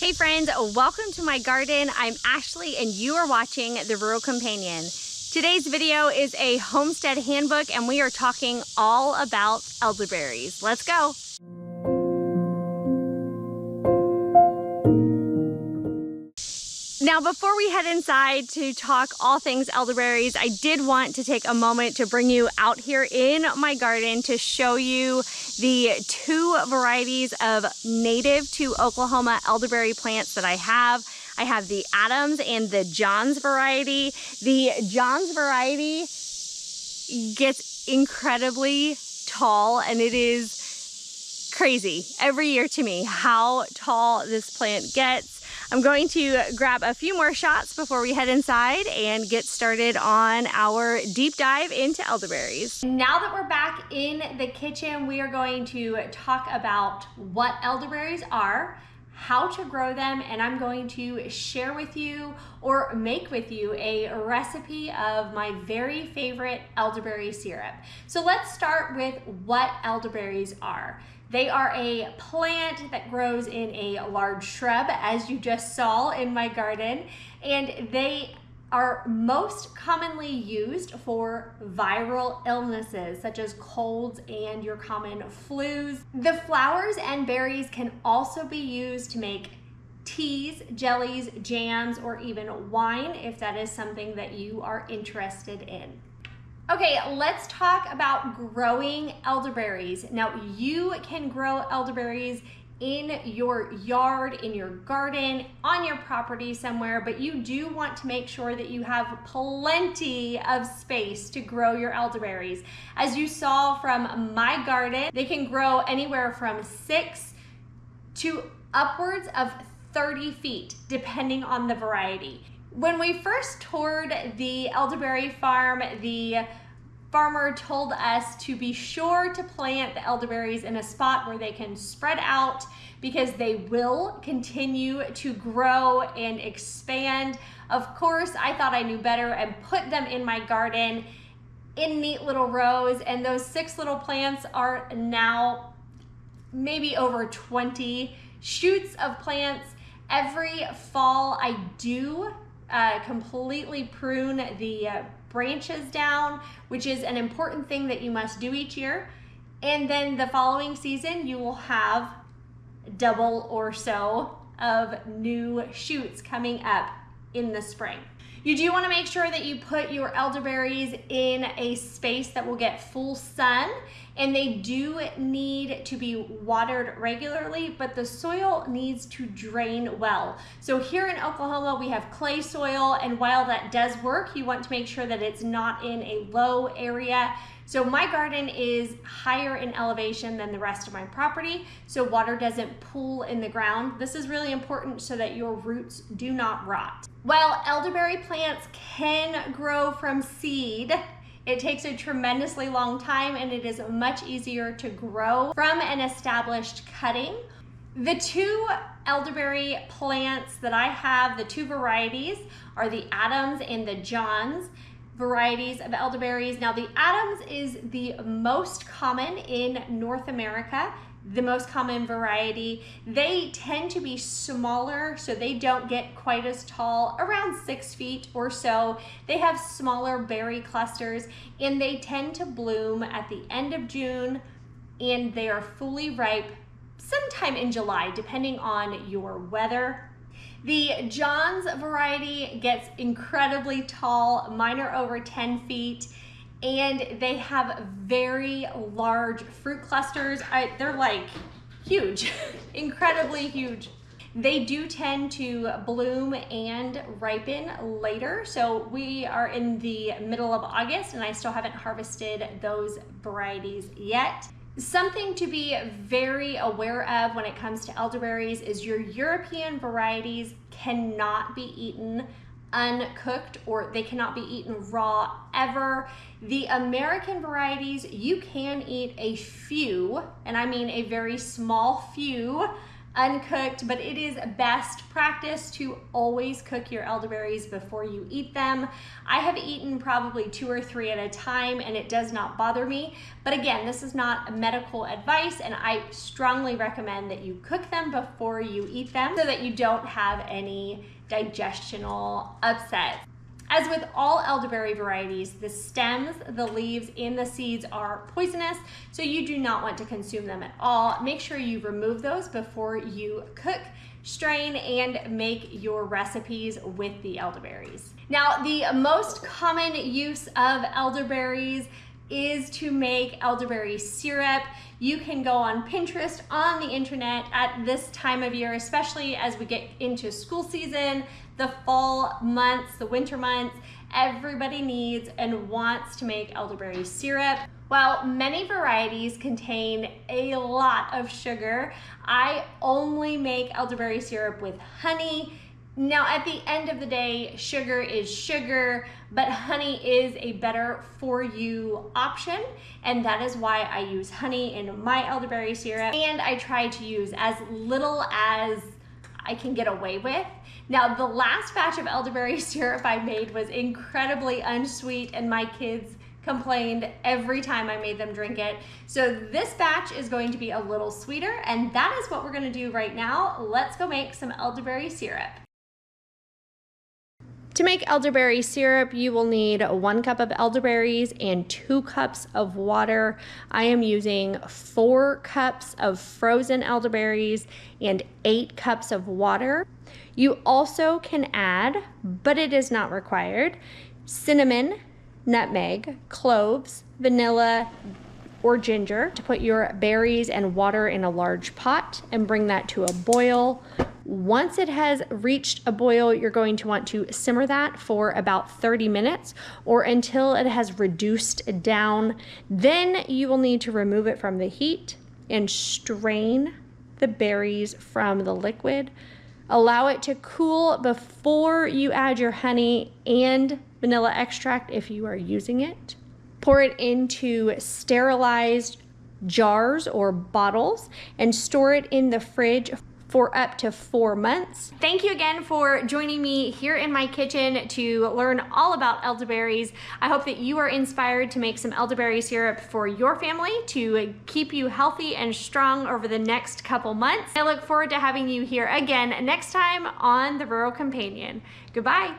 Hey friends, welcome to my garden. I'm Ashley and you are watching The Rural Companion. Today's video is a Homestead Handbook and we are talking all about elderberries. Let's go. Now, before we head inside to talk all things elderberries, I did want to take a moment to bring you out here in my garden to show you the two varieties of native to Oklahoma elderberry plants that I have. I have the Adams and the Johns variety. The Johns variety gets incredibly tall and it is crazy every year to me how tall this plant gets. I'm going to grab a few more shots before we head inside and get started on our deep dive into elderberries. Now that we're back in the kitchen, we are going to talk about what elderberries are, how to grow them, and I'm going to share with you or make with you a recipe of my very favorite elderberry syrup. So let's start with what elderberries are. They are a plant that grows in a large shrub, as you just saw in my garden, and they are most commonly used for viral illnesses such as colds and your common flus. The flowers and berries can also be used to make teas, jellies, jams, or even wine if that is something that you are interested in. Okay, let's talk about growing elderberries. Now, you can grow elderberries in your yard, in your garden, on your property somewhere, but you do want to make sure that you have plenty of space to grow your elderberries. As you saw from my garden, they can grow anywhere from 6 to upwards of 30 feet, depending on the variety. When we first toured the elderberry farm, the farmer told us to be sure to plant the elderberries in a spot where they can spread out because they will continue to grow and expand. Of course, I thought I knew better and put them in my garden in neat little rows, and those 6 little plants are now maybe over 20 shoots of plants. Every fall I do completely prune the branches down, which is an important thing that you must do each year. And then the following season, you will have double or so of new shoots coming up in the spring. You do want to make sure that you put your elderberries in a space that will get full sun, and they do need to be watered regularly, but the soil needs to drain well. So here in Oklahoma, we have clay soil, and while that does work, you want to make sure that it's not in a low area. So my garden is higher in elevation than the rest of my property, so water doesn't pool in the ground. This is really important so that your roots do not rot. While elderberry plants can grow from seed, it takes a tremendously long time and it is much easier to grow from an established cutting. The 2 elderberry plants that I have, the 2 varieties, are the Adams and the Johns varieties of elderberries. Now, the Adams is the most common in North America, the most common variety. They tend to be smaller, so they don't get quite as tall, around 6 feet or so. They have smaller berry clusters and they tend to bloom at the end of June, and they are fully ripe sometime in July, depending on your weather. The Johns variety gets incredibly tall. Mine are over 10 feet. And they have very large fruit clusters. They're like huge, incredibly huge. They do tend to bloom and ripen later. So we are in the middle of August and I still haven't harvested those varieties yet. Something to be very aware of when it comes to elderberries is your European varieties cannot be eaten uncooked, or they cannot be eaten raw ever. The American varieties, you can eat a few, and I mean a very small few, uncooked, but it is best practice to always cook your elderberries before you eat them. I have eaten probably 2 or 3 at a time and it does not bother me. But again, this is not medical advice and I strongly recommend that you cook them before you eat them so that you don't have any digestional upset. As with all elderberry varieties, the stems, the leaves, and the seeds are poisonous, so you do not want to consume them at all. Make sure you remove those before you cook, strain, and make your recipes with the elderberries. Now, the most common use of elderberries is to make elderberry syrup. You can go on Pinterest, on the internet at this time of year, especially as we get into school season, the fall months, the winter months. Everybody needs and wants to make elderberry syrup. While many varieties contain a lot of sugar, I only make elderberry syrup with honey. Now, at the end of the day, sugar is sugar, but honey is a better for you option, and that is why I use honey in my elderberry syrup, and I try to use as little as I can get away with. Now, the last batch of elderberry syrup I made was incredibly unsweet, and my kids complained every time I made them drink it. So this batch is going to be a little sweeter, and that is what we're gonna do right now. Let's go make some elderberry syrup. To make elderberry syrup, you will need 1 cup of elderberries and 2 cups of water. I am using 4 cups of frozen elderberries and 8 cups of water. You also can add, but it is not required, cinnamon, nutmeg, cloves, vanilla, or ginger to put your berries and water in a large pot and bring that to a boil. Once it has reached a boil, you're going to want to simmer that for about 30 minutes or until it has reduced down. Then you will need to remove it from the heat and strain the berries from the liquid. Allow it to cool before you add your honey and vanilla extract if you are using it. Pour it into sterilized jars or bottles and store it in the fridge for up to 4 months. Thank you again for joining me here in my kitchen to learn all about elderberries. I hope that you are inspired to make some elderberry syrup for your family to keep you healthy and strong over the next couple months. I look forward to having you here again next time on The Rural Companion. Goodbye.